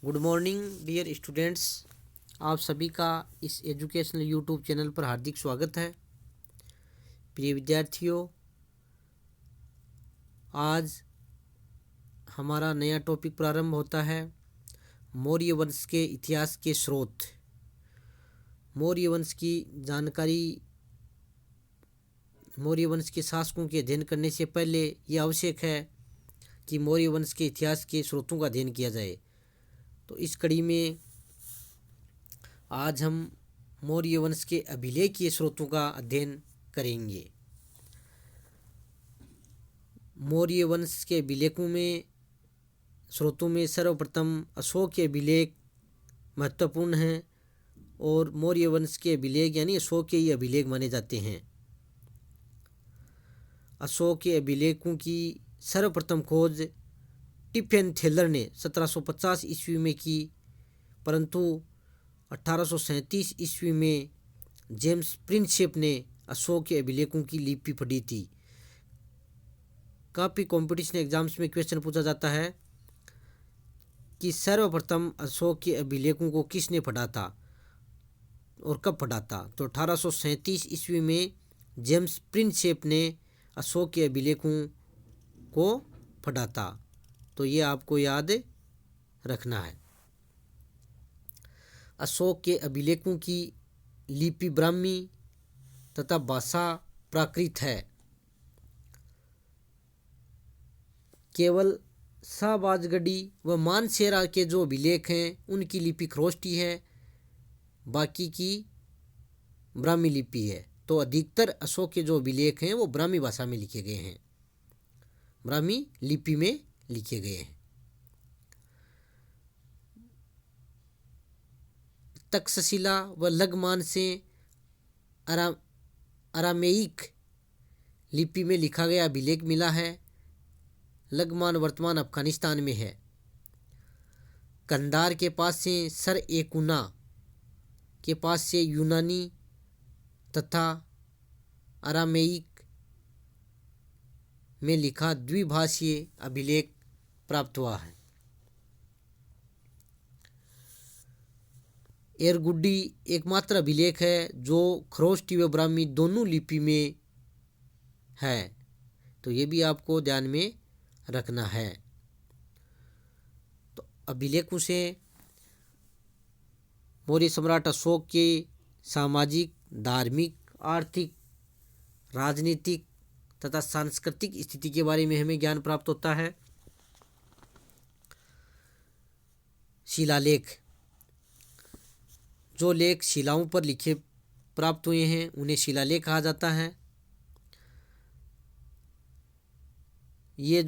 Good morning dear students. आप सभी का इस एजुकेशनल यूट्यूब चैनल पर हार्दिक स्वागत है। प्रिय विद्यार्थियों, आज हमारा नया टॉपिक प्रारंभ होता है। मौर्य वंश के इतिहास के स्रोत। मौर्य वंश की जानकारी, मौर्य वंश के शासकों के अध्ययन करने से पहले यह आवश्यक है कि मौर्य वंश के इतिहास के स्रोतों का अध्ययन किया जाए। तो इस कड़ी में आज हम मौर्य वंश के अभिलेखीय स्रोतों का अध्ययन करेंगे। मौर्य वंश के अभिलेखों में स्रोतों में सर्वप्रथम अशोक के अभिलेख महत्वपूर्ण हैं और मौर्य वंश के अभिलेख यानी अशोक के ही अभिलेख माने जाते हैं। अशोक के अभिलेखों की सर्वप्रथम खोज टिफेन थेलर ने 1750 ईस्वी में की, परंतु 1837 ईस्वी में जेम्स प्रिंसेप ने अशोक के अभिलेखों की लिपि पढ़ी थी। काफ़ी कंपटीशन एग्जाम्स में क्वेश्चन पूछा जाता है कि सर्वप्रथम अशोक के अभिलेखों को किसने पढ़ा था और कब पढ़ा था। तो 1837 ईस्वी में जेम्स प्रिंसेप ने अशोक के अभिलेखों को पढ़ा था। तो ये आपको याद रखना है। अशोक के अभिलेखों की लिपि ब्राह्मी तथा भाषा प्राकृत है। केवल शाहबाजगढ़ी व मानसेरा के जो अभिलेख हैं उनकी लिपि खरोष्टी है, बाकी की ब्राह्मी लिपि है। तो अधिकतर अशोक के जो अभिलेख हैं वो ब्राह्मी भाषा में लिखे गए हैं, ब्राह्मी लिपि में लिखे गए हैं। तक्षशिला व लगमान से अरामेइक लिपि में लिखा गया अभिलेख मिला है। लगमान वर्तमान अफगानिस्तान में है। कंधार के पास से सर एकुना के पास से यूनानी तथा अरामेइक में लिखा द्विभाषीय अभिलेख प्राप्त हुआ है। एरगुड्डी एकमात्र अभिलेख है जो खरोष्टी व ब्राह्मी दोनों लिपि में है। तो ये भी आपको ध्यान में रखना है। तो अभिलेखों से मौर्य सम्राट अशोक के सामाजिक, धार्मिक, आर्थिक, राजनीतिक तथा सांस्कृतिक स्थिति के बारे में हमें ज्ञान प्राप्त होता है। शिलालेख, जो लेख शिलाओं पर लिखे प्राप्त हुए हैं उन्हें शिलालेख कहा जाता है। ये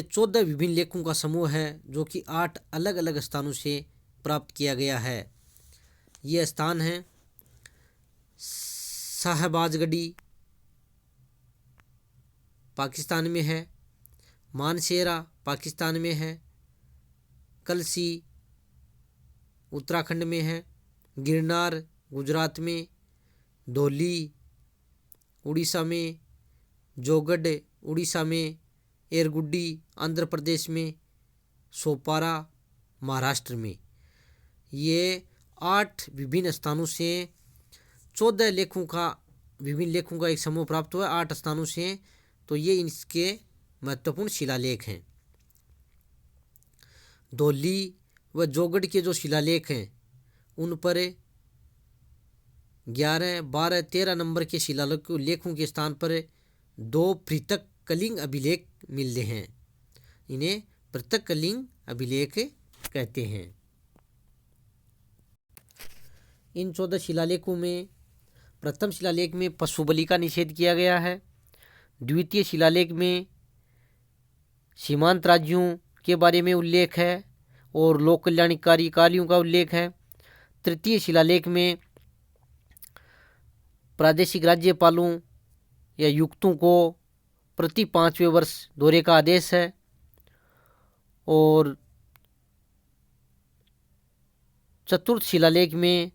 14 विभिन्न लेखों का समूह है जो कि 8 अलग अलग स्थानों से प्राप्त किया गया है। ये स्थान हैं शाहबाजगढ़ी पाकिस्तान में है, मानसेरा पाकिस्तान में है, कलसी उत्तराखंड में है, गिरनार गुजरात में, धौली उड़ीसा में, जोगढ़ उड़ीसा में, एरगुड्डी आंध्र प्रदेश में, सोपारा महाराष्ट्र में। ये 8 विभिन्न स्थानों से 14 विभिन्न लेखों का एक समूह प्राप्त हुआ 8 स्थानों से। तो ये इसके महत्वपूर्ण शिलालेख हैं। धौली व जोगढ़ के जो शिलालेख हैं उन पर 11, 12, 13 नंबर के शिलालेखों के स्थान पर 2 पृथक कलिंग अभिलेख मिलते हैं। इन्हें पृथक कलिंग अभिलेख कहते हैं। इन 14 शिलालेखों में प्रथम शिलालेख में पशु बलि का निषेध किया गया है। द्वितीय शिलालेख में सीमांत राज्यों के बारे में उल्लेख है और लोक कल्याणकारी कार्यों का उल्लेख है। तृतीय शिलालेख में प्रादेशिक राज्यपालों या युक्तों को प्रति 5वें वर्ष दौरे का आदेश है। और चतुर्थ शिलालेख में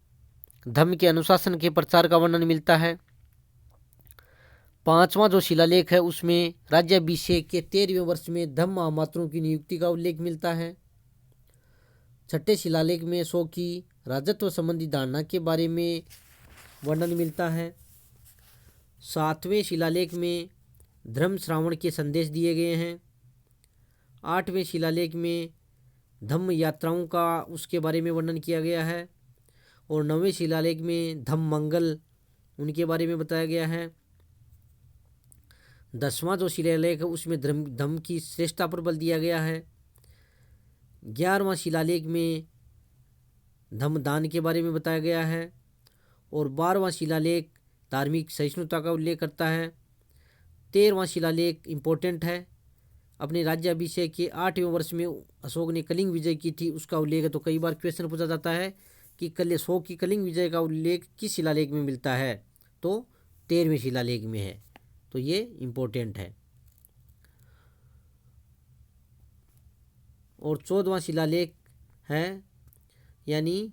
धर्म के अनुशासन के प्रचार का वर्णन मिलता है। 5वां जो शिलालेख है उसमें राज्याभिषेक के 13वें वर्ष में धर्म महामात्रों की नियुक्ति का उल्लेख मिलता है। छठे शिलालेख में अशोक की राजत्व संबंधी धारणा के बारे में वर्णन मिलता है। सातवें शिलालेख में धर्म श्रावण के संदेश दिए गए हैं। आठवें शिलालेख में धम्म यात्राओं का उसके बारे में वर्णन किया गया है। और नौवें शिलालेख में धम्म मंगल उनके बारे में बताया गया है। 10वां जो शिलालेख है उसमें धम्म की श्रेष्ठता पर बल दिया गया है। 11वां शिलालेख में धम्म दान के बारे में बताया गया है। और 12वां शिलालेख धार्मिक सहिष्णुता का उल्लेख करता है। 13वां शिलालेख इम्पोर्टेंट है। अपने राज्याभिषेक के 8वें वर्ष में अशोक ने कलिंग विजय की थी, उसका उल्लेख है। तो कई बार क्वेश्चन पूछा जाता है कि अशोक की कलिंग विजय का उल्लेख किस शिलालेख में मिलता है, तो 13वें शिलालेख में है, तो ये इम्पोर्टेंट है। और 14वां शिलालेख है, यानी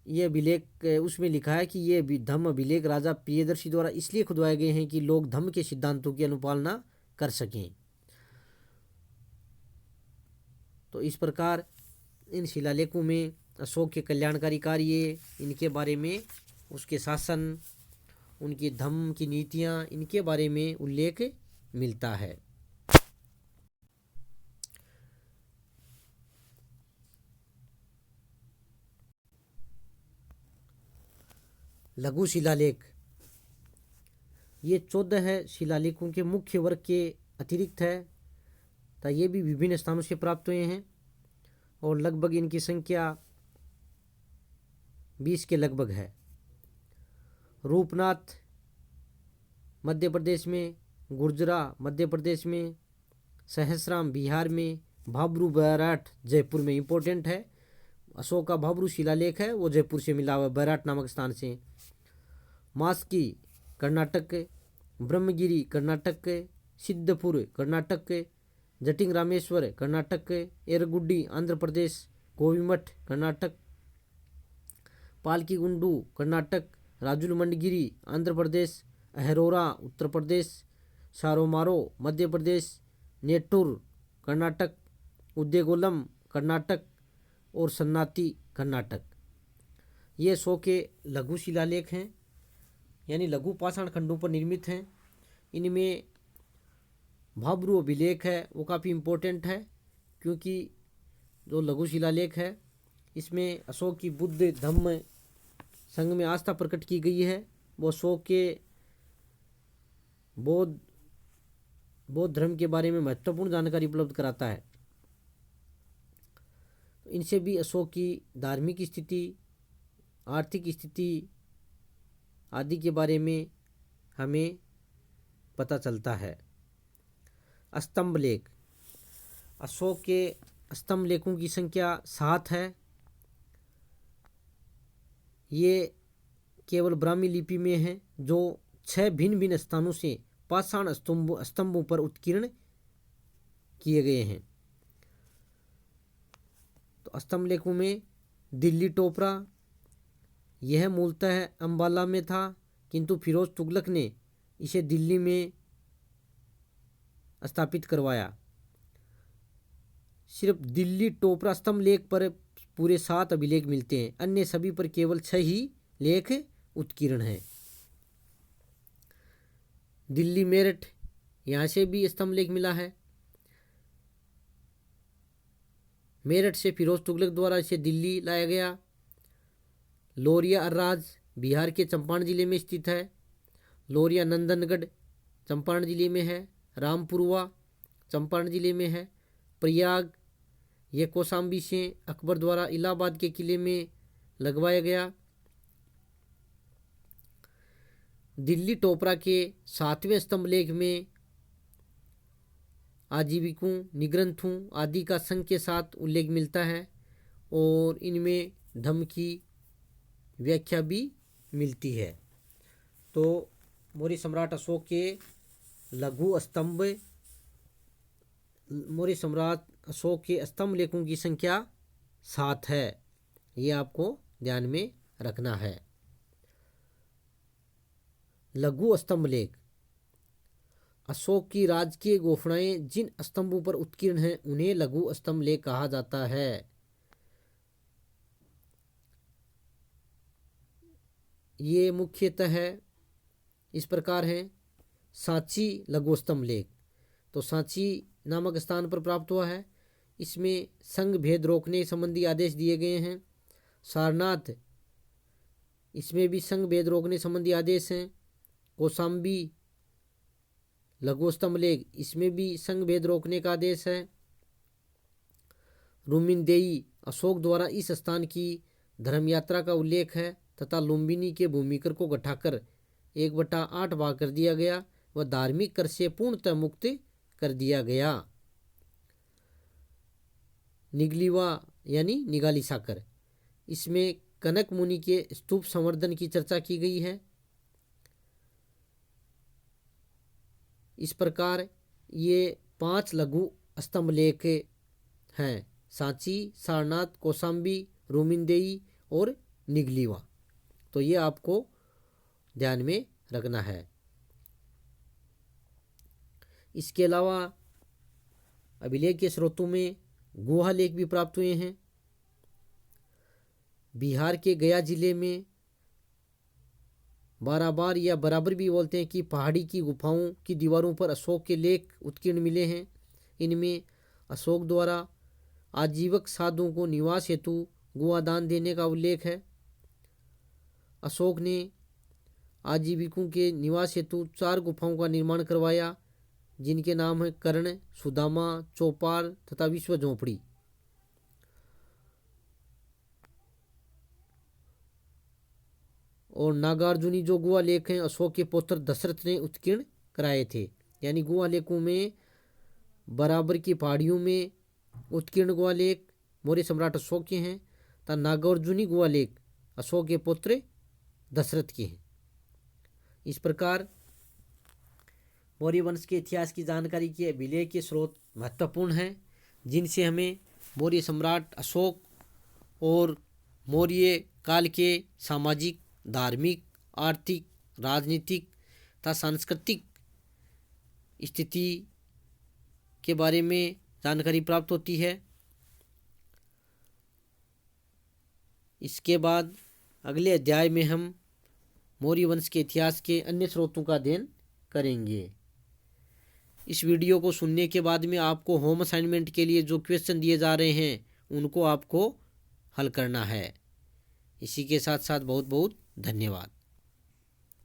ये अभिलेख उसमें लिखा है कि ये धम्म अभिलेख राजा प्रियदर्शी द्वारा इसलिए खुदवाए गए हैं कि लोग धम्म के सिद्धांतों की अनुपालना कर सकें। तो इस प्रकार इन शिलालेखों में अशोक के कल्याणकारी कार्य, इनके बारे में, उसके शासन, उनकी धम्म की नीतियाँ, इनके बारे में उल्लेख मिलता है। लघु शिलालेख, ये 14 है शिलालेखों के मुख्य वर्ग के अतिरिक्त है, तो ये भी विभिन्न स्थानों से प्राप्त हुए हैं और लगभग इनकी संख्या 20 के लगभग है। रूपनाथ मध्य प्रदेश में, गुर्जरा मध्य प्रदेश में, सहसराम बिहार में, भाब्रू बैराट जयपुर में। इम्पोर्टेंट है, अशोक का भाब्रू शिलालेख है वो जयपुर से मिला हुआ, बैराट नामक स्थान से। मास्की कर्नाटक, ब्रह्मगिरी कर्नाटक, सिद्धपुर कर्नाटक, जटिंग रामेश्वर कर्नाटक, एरगुड्डी आंध्र प्रदेश, गोविमठ कर्नाटक, पालकीगुंडू कर्नाटक, राजुल मंडगिरी आंध्र प्रदेश, अहरोरा उत्तर प्रदेश, सारोमारो मध्य प्रदेश, नेट्टूर कर्नाटक, उद्देगोलम कर्नाटक और सन्नाती कर्नाटक। ये 100 के लघु शिलालेख हैं, यानी लघु पाषाण खंडों पर निर्मित हैं। इनमें भाब्रू अभिलेख है वो काफ़ी इम्पोर्टेंट है, क्योंकि जो लघु शिलालेख है इसमें अशोक की बुद्ध धम्म संघ में आस्था प्रकट की गई है। वो अशोक के बौद्ध धर्म के बारे में महत्वपूर्ण जानकारी उपलब्ध कराता है। इनसे भी अशोक की धार्मिक स्थिति, आर्थिक स्थिति आदि के बारे में हमें पता चलता है। स्तंभ लेख, अशोक के स्तंभ लेखों की संख्या 7 है। ये केवल ब्राह्मी लिपि में है, जो 6 भिन्न भिन्न स्थानों से पाषाण स्तंभों पर उत्कीर्ण किए गए हैं। तो स्तंभ लेखों में दिल्ली टोपरा, यह मूलतः अंबाला में था, किंतु फिरोज तुगलक ने इसे दिल्ली में स्थापित करवाया। सिर्फ दिल्ली टोपरा स्तंभ लेख पर पूरे 7 अभिलेख मिलते हैं, अन्य सभी पर केवल 6 ही लेख उत्कीर्ण हैं। दिल्ली मेरठ, यहाँ से भी स्तंभ लेख मिला है। मेरठ से फिरोज तुगलक द्वारा इसे दिल्ली लाया गया। लोरिया अर्राज बिहार के चंपारण जिले में स्थित है। लोरिया नंदनगढ़ चंपारण जिले में है। रामपुरवा चंपारण जिले में है। प्रयाग, ये कौशाम्बी से अकबर द्वारा इलाहाबाद के किले में लगवाया गया। दिल्ली टोपरा के 7वें स्तंभ लेख में आजीविकों, निग्रंथों आदि का संघ के साथ उल्लेख मिलता है और इनमें धम्म की व्याख्या भी मिलती है। तो मौर्य सम्राट अशोक के लघु स्तंभ, मौर्य सम्राट अशोक के स्तंभ लेखों की संख्या 7 है, ये आपको ध्यान में रखना है। लघु स्तंभ लेख, अशोक की राजकीय घोषणाएं जिन स्तंभों पर उत्कीर्ण हैं उन्हें लघु स्तंभ लेख कहा जाता है। ये मुख्यतः इस प्रकार हैं। सांची लघुस्तंभ लेख, तो सांची नामक स्थान पर प्राप्त हुआ है। इसमें संघ भेद रोकने संबंधी आदेश दिए गए हैं। सारनाथ, इसमें भी संघ भेद रोकने संबंधी आदेश हैं। कौशाम्बी लघुस्तंभ लेख, इसमें भी संघ भेद रोकने का आदेश है। रुमिनदेई, अशोक द्वारा इस स्थान की धर्म यात्रा का उल्लेख है तथा लुम्बिनी के भूमिकर को घटाकर 1/8 भाग कर दिया गया व धार्मिक कर से पूर्णतः मुक्त कर दिया गया। निगलीवा यानी निगाली साकर, इसमें कनक मुनि के स्तूप संवर्धन की चर्चा की गई है। इस प्रकार ये 5 लघु स्तंभ लेख हैं। सांची, सारनाथ, कौशाम्बी, रुमिनदेई और निगलीवा। तो ये आपको ध्यान में रखना है। इसके अलावा अभिलेख के स्रोतों में गुहा लेख भी प्राप्त हुए हैं। बिहार के गया जिले में बाराबार या बराबर भी बोलते हैं कि पहाड़ी की गुफाओं की दीवारों पर अशोक के लेख उत्कीर्ण मिले हैं। इनमें अशोक द्वारा आजीवक साधुओं को निवास हेतु गुहा दान देने का उल्लेख है। अशोक ने आजीविकों के निवास हेतु 4 गुफाओं का निर्माण करवाया, जिनके नाम है कर्ण, सुदामा, चौपाल तथा विश्व झोंपड़ी। और नागार्जुनी जो गुहा लेख हैं अशोक के पुत्र दशरथ ने उत्कीर्ण कराए थे। यानी गुहा लेखों में बराबर की पहाड़ियों में उत्कीर्ण गुहा लेख मौर्य सम्राट अशोक के हैं तथा नागार्जुनी गुहा लेख अशोक के पुत्र दशरथ के हैं। इस प्रकार मौर्य वंश के इतिहास की जानकारी के अभिलेख के स्रोत महत्वपूर्ण हैं, जिनसे हमें मौर्य सम्राट अशोक और मौर्य काल के सामाजिक, धार्मिक, आर्थिक, राजनीतिक तथा सांस्कृतिक स्थिति के बारे में जानकारी प्राप्त होती है। इसके बाद अगले अध्याय में हम मौर्य वंश के इतिहास के अन्य स्रोतों का अध्ययन करेंगे। इस वीडियो को सुनने के बाद में आपको होम असाइनमेंट के लिए जो क्वेश्चन दिए जा रहे हैं उनको आपको हल करना है। इसी के साथ साथ बहुत बहुत धन्यवाद।